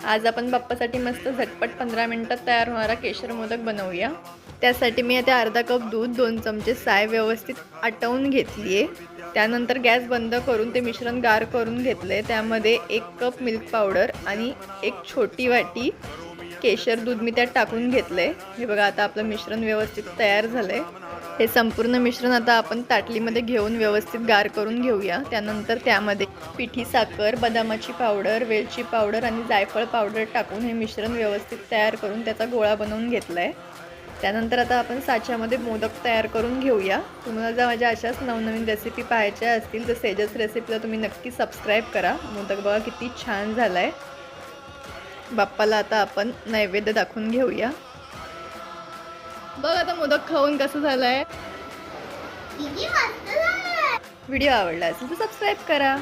आज आपण बाप्पासाठी मस्त झटपट 15 मिनिटात तयार होणारा केशर मोदक बनवूया। त्यासाठी मी आता अर्धा कप दूध, 2 चमचे साय व्यवस्थित आटवून घेतली आहे। त्यानंतर गॅस बंद करून ते मिश्रण गार करून घेतले। त्यामध्ये 1 कप मिल्क पावडर आणि 1 छोटी वाटी केशर दूध मी त्यात टाकून घेतले। हे बघा आता आपलं मिश्रण व्यवस्थित तयार झालंय। हे संपूर्ण मिश्रण आता आपण ताटलीमध्ये घेऊन व्यवस्थित गार करून घेऊया। त्यानंतर त्यामध्ये पिठी साखर, बदामाची पावडर, वेलची पावडर आणि जायफळ पावडर टाकून हे मिश्रण व्यवस्थित तयार करून त्याचा गोळा बनवून घेतलाय। त्यानंतर आता आपण साच्यामध्ये मोदक तयार करून घेऊया। तुम्हाला जर माझ्या अशाच नवनवीन रेसिपी पाहायच्या असतील तर सेजस रेसिपीला तुम्ही नक्की सबस्क्राइब करा। मोदक बघा किती छान झालाय। बाप्पाला आता आपण नैवेद्य दाखवून घेऊया। बघ आता मोदक खाऊन कसं झालंय। व्हिडिओ आवडला असेल तर सबस्क्राइब करा।